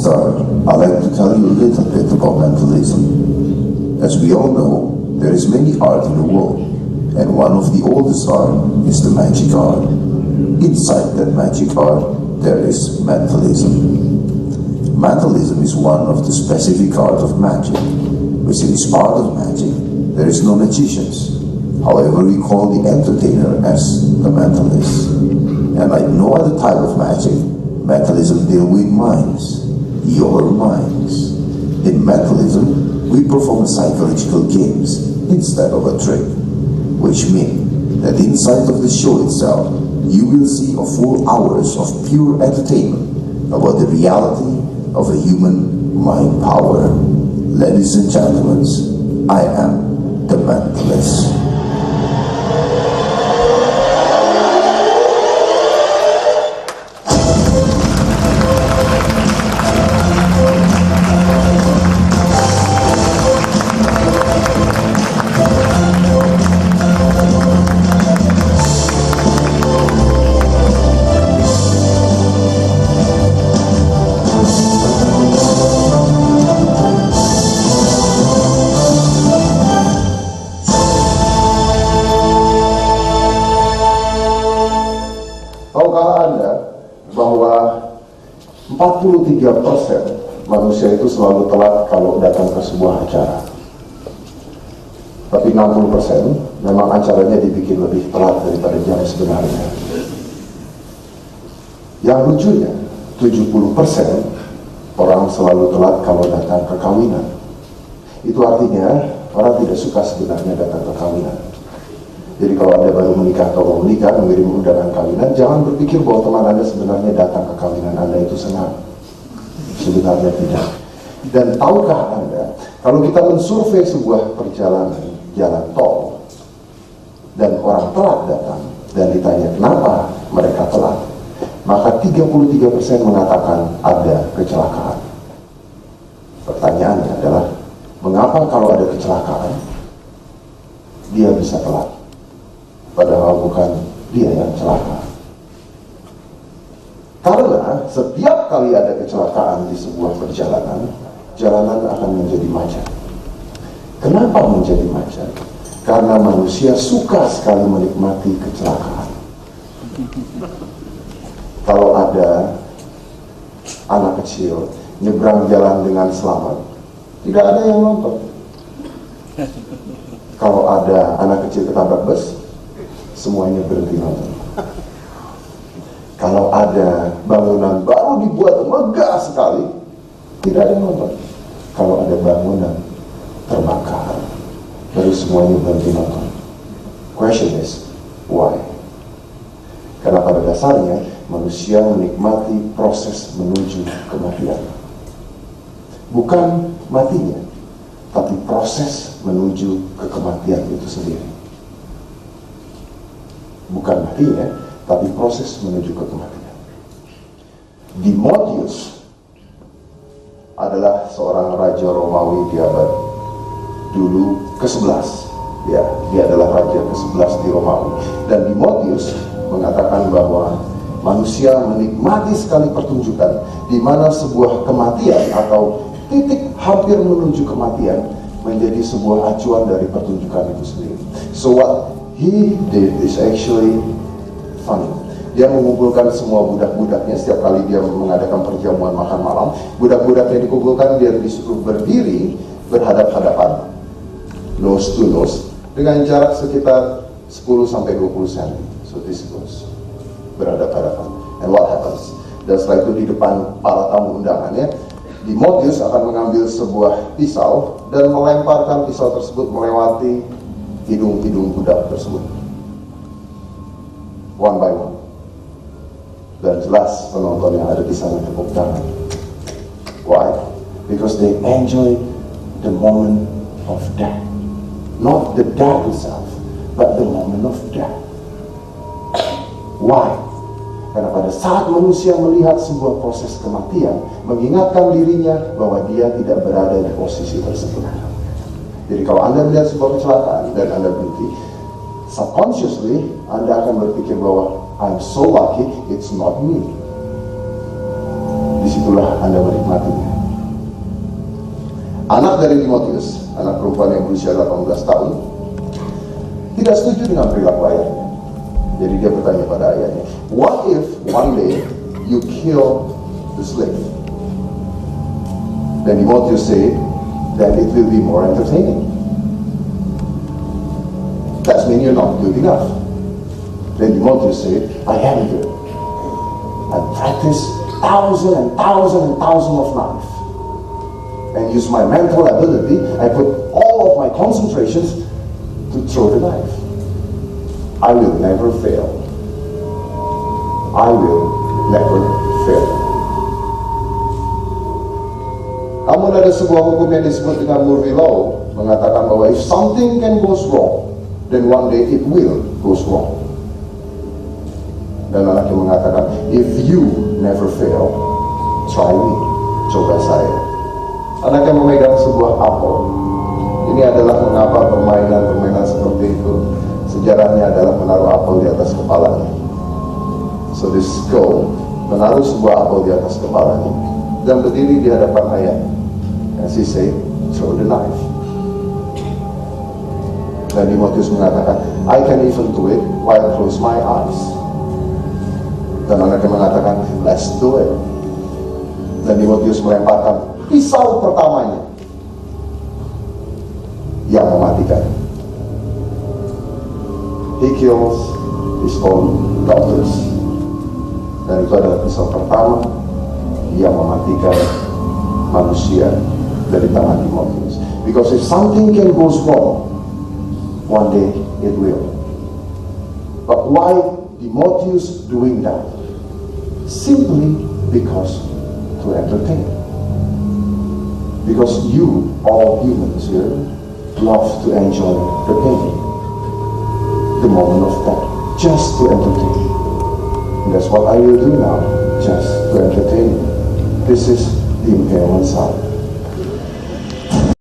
start, I'd like to tell you a little bit about mentalism. As we all know, there is many art in the world, and one of the oldest art is the magic art. Inside that magic art, there is mentalism. Mentalism is one of the specific art of magic, which is part of magic. There is no magicians. However, we call the entertainer as the mentalist. And like no other type of magic, mentalism deals with minds, your minds. In mentalism, we perform psychological games instead of a trick, which means that inside of the show itself, you will see a full hours of pure entertainment about the reality of a human mind power. Ladies and gentlemen, I am the mentalist. Tahukah Anda bahwa 43% manusia itu selalu telat kalau datang ke sebuah acara. Tapi 60% memang acaranya dibikin lebih telat daripada jam sebenarnya. Yang lucunya, 70% orang selalu telat kalau datang ke kawinan. Itu artinya orang tidak suka sebenarnya datang ke kawinan. Jadi kalau Anda baru menikah atau mau menikah, mengirim undangan kawinan, jangan berpikir bahwa teman Anda sebenarnya datang ke kawinan Anda itu senang. Sebenarnya tidak. Dan tahukah Anda, kalau kita mensurvei sebuah perjalanan jalan tol, dan orang telat datang, dan ditanya kenapa mereka telat, maka 33% mengatakan ada kecelakaan. Pertanyaannya adalah, mengapa kalau ada kecelakaan, dia bisa telat? Padahal bukan dia yang celaka. Karena setiap kali ada kecelakaan di sebuah perjalanan, jalanan akan menjadi macet. Kenapa menjadi macet? Karena manusia suka sekali menikmati kecelakaan. Kalau ada anak kecil nyebrang jalan dengan selamat, tidak ada yang nonton. Kalau ada anak kecil ketabrak bus, semuanya berhenti nonton. Kalau ada bangunan baru dibuat megah sekali, tidak ada yang nonton. Kalau ada bangunan terbakar, baru semuanya berhenti nonton. Question is, why? Karena pada dasarnya manusia menikmati proses menuju kematian. Bukan matinya, tapi proses menuju ke kematian itu sendiri. Bukan matinya, tapi proses menuju ke kematian. Timotius adalah seorang raja Romawi di abad dulu ke-11. Ya, dia adalah raja ke-11 di Romawi. Dan Timotius mengatakan bahwa manusia menikmati sekali pertunjukan di mana sebuah kematian atau titik hampir menuju kematian menjadi sebuah acuan dari pertunjukan itu sendiri. So what he did is actually funny. Dia mengumpulkan semua budak-budaknya. Setiap kali dia mengadakan perjamuan makan malam, budak-budaknya dikumpulkan, dia disuruh berdiri berhadap-hadapan, nose to nose, dengan jarak sekitar 10-20 cm. So this goes, berhadap-hadapan. And what happens? Dan setelah itu di depan para tamu undangannya, Timotius akan mengambil sebuah pisau dan melemparkan pisau tersebut melewati hidung-hidung budak tersebut, one by one. Dan jelas penonton yang ada di sana tepuk tangan. Why? Because they enjoy the moment of death, not the death itself, but the moment of death. Why? Karena pada saat manusia melihat sebuah proses kematian, mengingatkan dirinya bahwa dia tidak berada di posisi tersebut. Jadi kalau Anda melihat sebuah kecelakaan dan Anda berhenti, subconsciously Anda akan berpikir bahwa I'm so lucky it's not me. Di situ disitulah Anda menikmatinya. Anak dari Timotius, anak perempuan yang berusia 18 tahun, tidak setuju dengan perilaku ayahnya. Jadi dia bertanya pada ayahnya, what if one day you kill the slave? Then Timotius said, then it will be more entertaining. That means you're not good enough. Then Timotius said, I am good. I practice thousands and thousands and thousands of knives. And use my mental ability, I put all of my concentrations to throw the knife. I will never fail. I will never fail. Namun ada sebuah hukum yang disebut dengan Murphy Law, mengatakan bahwa if something can go wrong, then one day it will go wrong. Dan anaknya mengatakan, if you never fail, try me, coba saya. Anaknya memegang sebuah apel. Ini adalah mengapa permainan seperti itu. Sejarahnya adalah menaruh apel di atas kepalanya. So this girl menaruh sebuah apel di atas kepalanya dan berdiri di hadapan ayahnya. And she say, throw the knife. Dan Timotius mengatakan, I can even do it while close my eyes. Dan anaknya mengatakan, let's do it. Dan Timotius melemparkan pisau pertamanya yang mematikan. He kills his own daughters. Dan itu adalah pisau pertama yang mematikan manusia dari tangan Timotius. Because if something can go wrong, one day it will. But why Timotius doing that? Simply because to entertain. Because you, all humans here, love to enjoy the pain, the moment of death, just to entertain. And that's what I will do now, just to entertain you. This is the impairment side.